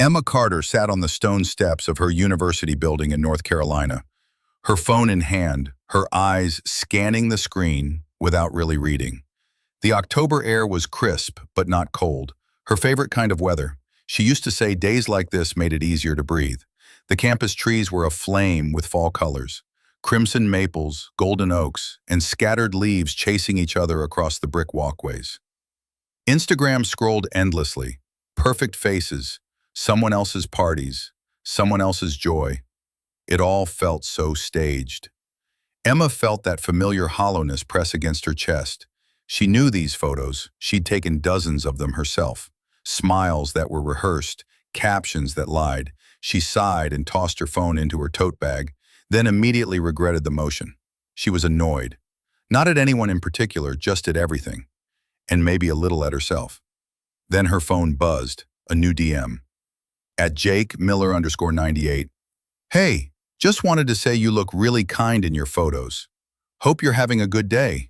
Emma Carter sat on the stone steps of her university building in North Carolina, her phone in hand, her eyes scanning the screen without really reading. The October air was crisp, but not cold. Her favorite kind of weather. She used to say days like this made it easier to breathe. The campus trees were aflame with fall colors. Crimson maples, golden oaks, and scattered leaves chasing each other across the brick walkways. Instagram scrolled endlessly. Perfect faces, someone else's parties, someone else's joy. It all felt so staged. Emma felt that familiar hollowness press against her chest. She knew these photos. She'd taken dozens of them herself. Smiles that were rehearsed, captions that lied. She sighed and tossed her phone into her tote bag, then immediately regretted the motion. She was annoyed. Not at anyone in particular, just at everything. And maybe a little at herself. Then her phone buzzed, a new DM. At Jake Miller_98. Hey, just wanted to say you look really kind in your photos. Hope you're having a good day.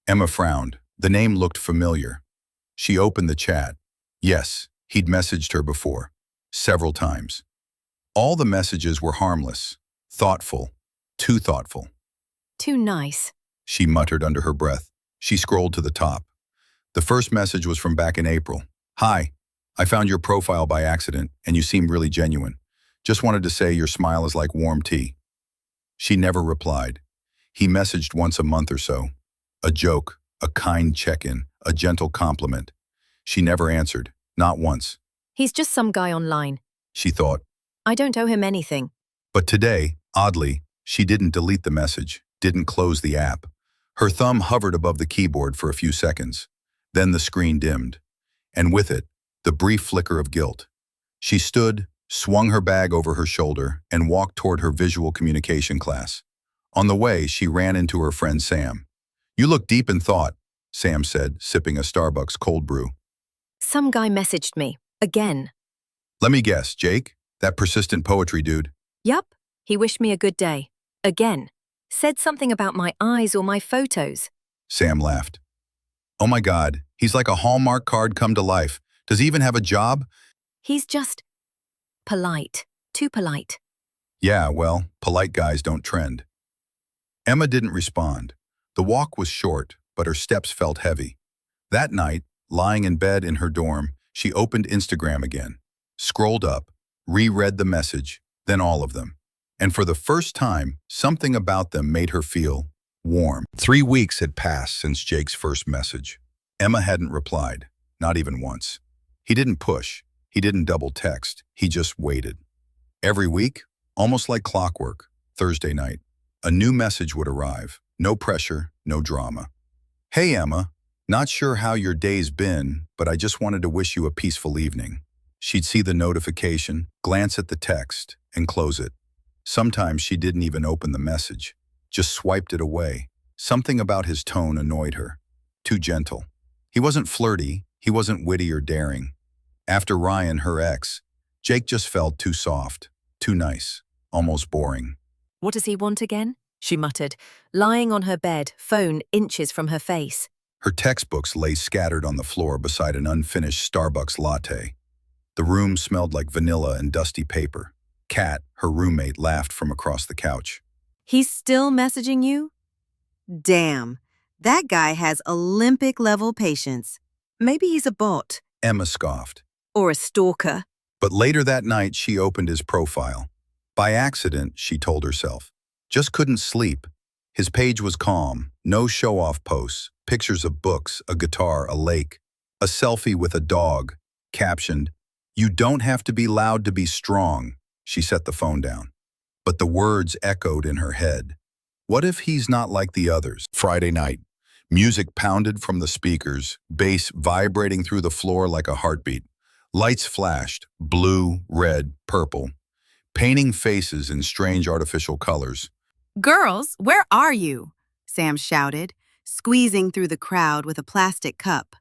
Emma frowned. The name looked familiar. She opened the chat. Yes, he'd messaged her before. Several times. All the messages were harmless, thoughtful, too thoughtful. Too nice, She muttered under her breath. She scrolled to the top. The first message was from back in April. Hi, I found your profile by accident, and you seem really genuine. Just wanted to say your smile is like warm tea. She never replied. He messaged once a month or so. A joke, a kind check-in, a gentle compliment. She never answered, not once. He's just some guy online. She thought. I don't owe him anything. But today, oddly, she didn't delete the message, didn't close the app. Her thumb hovered above the keyboard for a few seconds. Then the screen dimmed. And with it, the brief flicker of guilt. She stood, swung her bag over her shoulder, and walked toward her visual communication class. On the way, she ran into her friend Sam. You look deep in thought, Sam said, sipping a Starbucks cold brew. Some guy messaged me. Again. Let me guess, Jake? That persistent poetry dude? Yup. He wished me a good day. Again. Said something about my eyes or my photos. Sam laughed. Oh my God, he's like a Hallmark card come to life. Does he even have a job? He's just polite. Too polite. Yeah, well, polite guys don't trend. Emma didn't respond. The walk was short, but her steps felt heavy. That night, lying in bed in her dorm, she opened Instagram again, scrolled up, reread the message, then all of them. And for the first time, something about them made her feel warm. 3 weeks had passed since Jake's first message. Emma hadn't replied, not even once. He didn't push, he didn't double text, he just waited. Every week, almost like clockwork, Thursday night, a new message would arrive. No pressure, no drama. Hey Emma, not sure how your day's been, but I just wanted to wish you a peaceful evening. She'd see the notification, glance at the text, and close it. Sometimes she didn't even open the message, just swiped it away. Something about his tone annoyed her. Too gentle. He wasn't flirty, he wasn't witty or daring. After Ryan, her ex, Jake just felt too soft, too nice, almost boring. What does he want again? She muttered, lying on her bed, phone inches from her face. Her textbooks lay scattered on the floor beside an unfinished Starbucks latte. The room smelled like vanilla and dusty paper. Kat, her roommate, laughed from across the couch. He's still messaging you? Damn, that guy has Olympic-level patience. Maybe he's a bot. Emma scoffed. Or a stalker. But later that night, she opened his profile. By accident, she told herself. Just couldn't sleep. His page was calm, no show-off posts, pictures of books, a guitar, a lake, a selfie with a dog, captioned, "You don't have to be loud to be strong." She set the phone down. But the words echoed in her head. What if he's not like the others? Friday night. Music pounded from the speakers, bass vibrating through the floor like a heartbeat. Lights flashed, blue, red, purple, painting faces in strange artificial colors. Girls, where are you? Sam shouted, squeezing through the crowd with a plastic cup.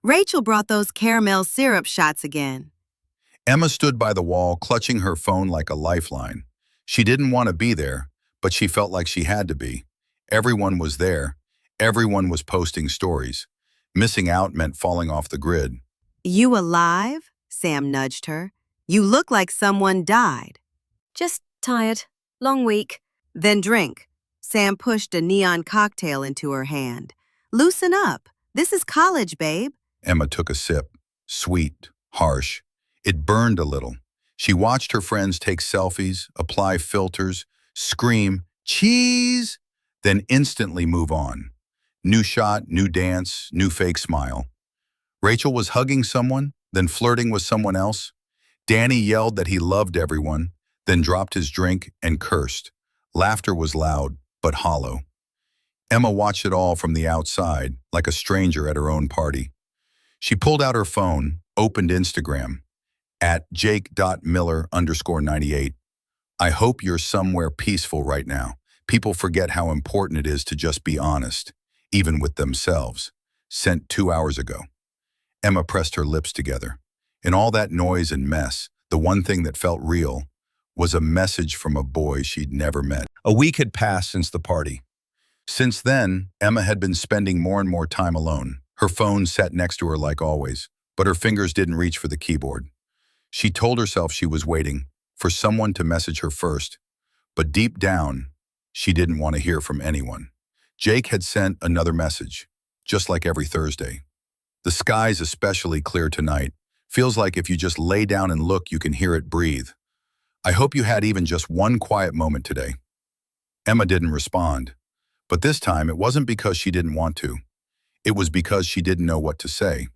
Rachel brought those caramel syrup shots again. Emma stood by the wall, clutching her phone like a lifeline. She didn't want to be there, but she felt like she had to be. Everyone was there. Everyone was posting stories. Missing out meant falling off the grid. You alive? Sam nudged her. You look like someone died. Just tired. Long week. Then drink. Sam pushed a neon cocktail into her hand. Loosen up. This is college, babe. Emma took a sip. Sweet, harsh. It burned a little. She watched her friends take selfies, apply filters, scream, cheese, then instantly move on. New shot, new dance, new fake smile. Rachel was hugging someone, then flirting with someone else. Danny yelled that he loved everyone, then dropped his drink and cursed. Laughter was loud, but hollow. Emma watched it all from the outside, like a stranger at her own party. She pulled out her phone, opened Instagram, at jake.miller_98. I hope you're somewhere peaceful right now. People forget how important it is to just be honest, even with themselves. Sent 2 hours ago. Emma pressed her lips together. In all that noise and mess, the one thing that felt real was a message from a boy she'd never met. A week had passed since the party. Since then, Emma had been spending more and more time alone. Her phone sat next to her like always, but her fingers didn't reach for the keyboard. She told herself she was waiting for someone to message her first, but deep down, she didn't want to hear from anyone. Jake had sent another message, just like every Thursday. The sky's especially clear tonight. Feels like if you just lay down and look, you can hear it breathe. I hope you had even just one quiet moment today. Emma didn't respond, but this time it wasn't because she didn't want to. It was because she didn't know what to say.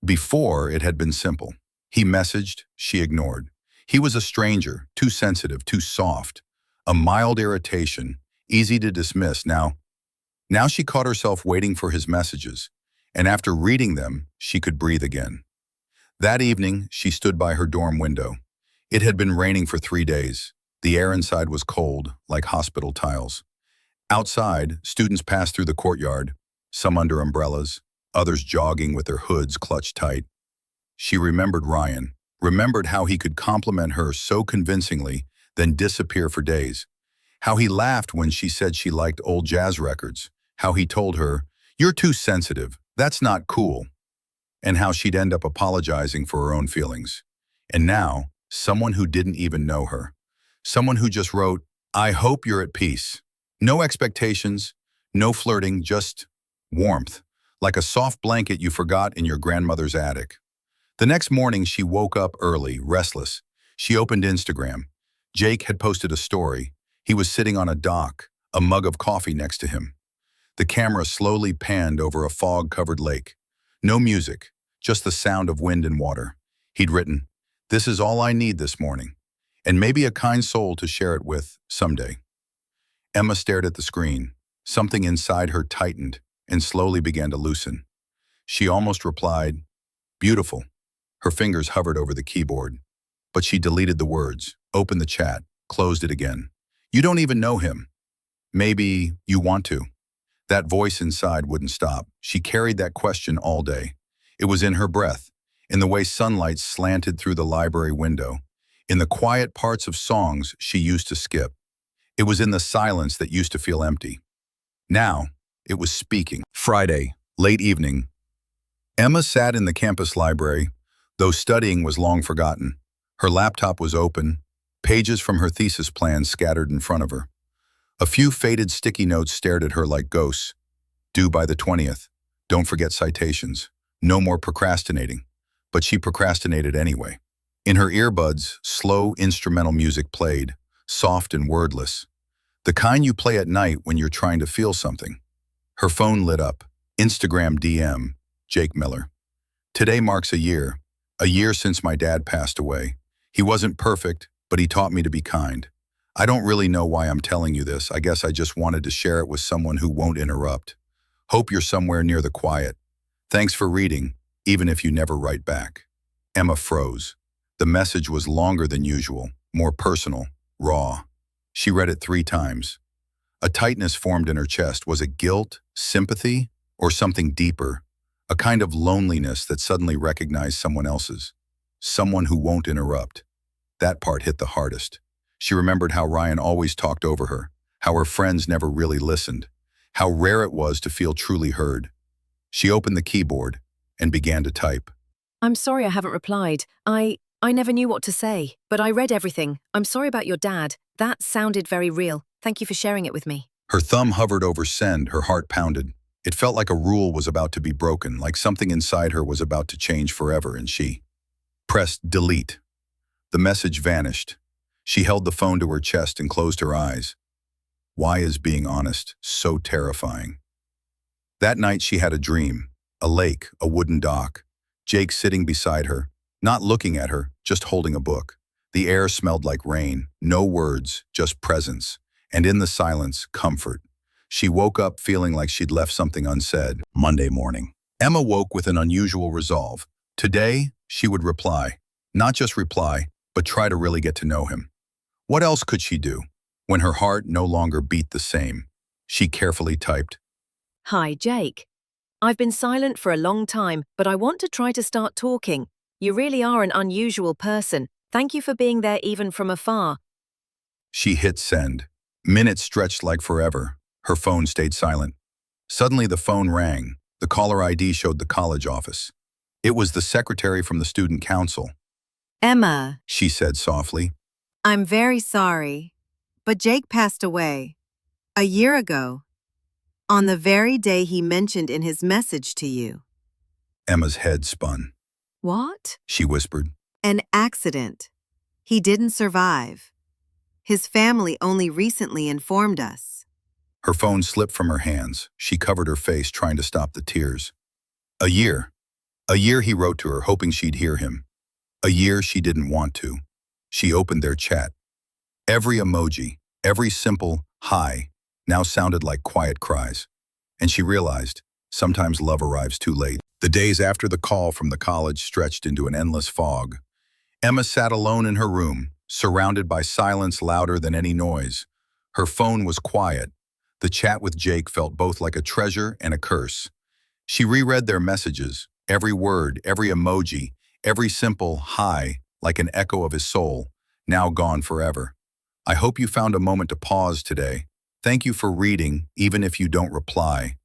Before, it had been simple. He messaged, she ignored. He was a stranger, too sensitive, too soft. A mild irritation, easy to dismiss. Now she caught herself waiting for his messages, and after reading them, she could breathe again. That evening, she stood by her dorm window. It had been raining for 3 days. The air inside was cold, like hospital tiles. Outside, students passed through the courtyard, some under umbrellas, others jogging with their hoods clutched tight. She remembered Ryan, remembered how he could compliment her so convincingly, then disappear for days. How he laughed when she said she liked old jazz records. How he told her, "You're too sensitive, that's not cool." And how she'd end up apologizing for her own feelings. And now, someone who didn't even know her. Someone who just wrote, "I hope you're at peace." No expectations, no flirting, just warmth, like a soft blanket you forgot in your grandmother's attic. The next morning, she woke up early, restless. She opened Instagram. Jake had posted a story. He was sitting on a dock, a mug of coffee next to him. The camera slowly panned over a fog-covered lake. No music, just the sound of wind and water. He'd written, "This is all I need this morning, and maybe a kind soul to share it with someday." Emma stared at the screen. Something inside her tightened and slowly began to loosen. She almost replied, "Beautiful." Her fingers hovered over the keyboard, but she deleted the words, opened the chat, closed it again. "You don't even know him. Maybe you want to." That voice inside wouldn't stop. She carried that question all day. It was in her breath, in the way sunlight slanted through the library window, in the quiet parts of songs she used to skip. It was in the silence that used to feel empty. Now, it was speaking. Friday, late evening. Emma sat in the campus library, though studying was long forgotten. Her laptop was open, pages from her thesis plan scattered in front of her. A few faded sticky notes stared at her like ghosts. Due by the 20th. Don't forget citations. No more procrastinating. But she procrastinated anyway. In her earbuds, slow instrumental music played, soft and wordless. The kind you play at night when you're trying to feel something. Her phone lit up. Instagram DM, Jake Miller. Today marks a year since my dad passed away. He wasn't perfect, but he taught me to be kind. I don't really know why I'm telling you this. I guess I just wanted to share it with someone who won't interrupt. Hope you're somewhere near the quiet. Thanks for reading, even if you never write back. Emma froze. The message was longer than usual, more personal, raw. She read it 3 times. A tightness formed in her chest. Was it guilt, sympathy, or something deeper? A kind of loneliness that suddenly recognized someone else's. Someone who won't interrupt. That part hit the hardest. She remembered how Ryan always talked over her, how her friends never really listened, how rare it was to feel truly heard. She opened the keyboard and began to type. I'm sorry I haven't replied. I never knew what to say, but I read everything. I'm sorry about your dad. That sounded very real. Thank you for sharing it with me. Her thumb hovered over send, her heart pounded. It felt like a rule was about to be broken, like something inside her was about to change forever, and she pressed delete. The message vanished. She held the phone to her chest and closed her eyes. Why is being honest so terrifying? That night she had a dream. A lake, a wooden dock. Jake sitting beside her, not looking at her, just holding a book. The air smelled like rain, no words, just presence. And in the silence, comfort. She woke up feeling like she'd left something unsaid. Monday morning. Emma woke with an unusual resolve. Today, she would reply. Not just reply, but try to really get to know him. What else could she do? When her heart no longer beat the same, she carefully typed, Hi, Jake. I've been silent for a long time, but I want to try to start talking. You really are an unusual person. Thank you for being there even from afar. She hit send. Minutes stretched like forever. Her phone stayed silent. Suddenly the phone rang. The caller ID showed the college office. It was the secretary from the student council. Emma, She said softly. I'm very sorry, but Jake passed away a year ago, on the very day he mentioned in his message to you. Emma's head spun. What? She whispered. An accident. He didn't survive. His family only recently informed us. Her phone slipped from her hands. She covered her face, trying to stop the tears. A year. A year, he wrote to her, hoping she'd hear him. A year she didn't want to. She opened their chat. Every emoji, every simple hi, now sounded like quiet cries. And she realized, sometimes love arrives too late. The days after the call from the college stretched into an endless fog. Emma sat alone in her room, surrounded by silence louder than any noise. Her phone was quiet. The chat with Jake felt both like a treasure and a curse. She reread their messages, every word, every emoji, every simple hi, like an echo of his soul, now gone forever. I hope you found a moment to pause today. Thank you for reading, even if you don't reply.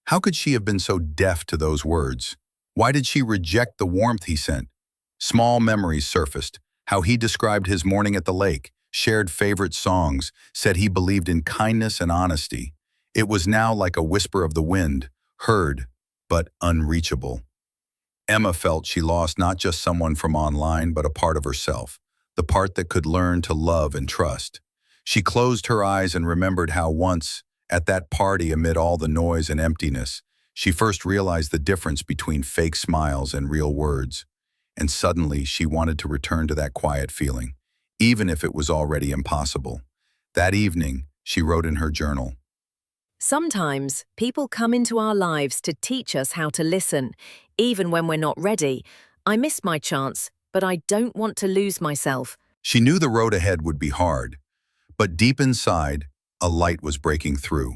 How could she have been so deaf to those words? Why did she reject the warmth he sent? Small memories surfaced, how he described his morning at the lake, shared favorite songs, said he believed in kindness and honesty. It was now like a whisper of the wind, heard, but unreachable. Emma felt she lost not just someone from online, but a part of herself, the part that could learn to love and trust. She closed her eyes and remembered how once, at that party amid all the noise and emptiness, she first realized the difference between fake smiles and real words. And suddenly she wanted to return to that quiet feeling, even if it was already impossible. That evening, she wrote in her journal, Sometimes people come into our lives to teach us how to listen, even when we're not ready. I missed my chance, but I don't want to lose myself. She knew the road ahead would be hard, but deep inside, a light was breaking through,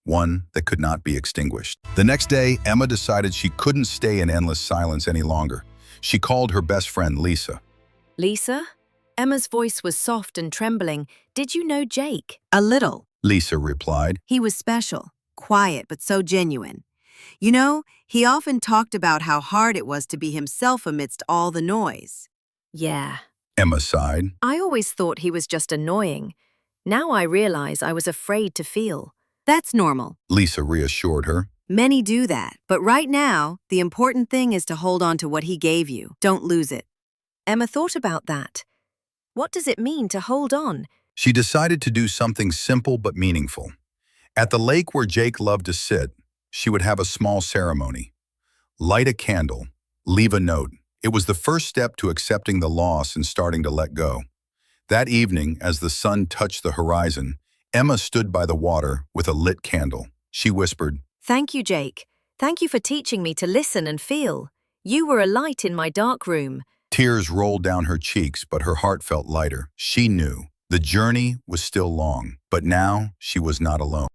one that could not be extinguished. The next day, Emma decided she couldn't stay in endless silence any longer. She called her best friend, Lisa. Lisa? Emma's voice was soft and trembling. Did you know Jake? A little. Lisa replied. He was special, quiet, but so genuine. You know, he often talked about how hard it was to be himself amidst all the noise. Yeah. Emma sighed. I always thought he was just annoying. Now I realize I was afraid to feel. That's normal. Lisa reassured her. Many do that, but right now, the important thing is to hold on to what he gave you. Don't lose it. Emma thought about that. What does it mean to hold on? She decided to do something simple but meaningful. At the lake where Jake loved to sit, she would have a small ceremony. Light a candle, leave a note. It was the first step to accepting the loss and starting to let go. That evening, as the sun touched the horizon, Emma stood by the water with a lit candle. She whispered, Thank you, Jake. Thank you for teaching me to listen and feel. You were a light in my dark room. Tears rolled down her cheeks, but her heart felt lighter. She knew the journey was still long, but now she was not alone.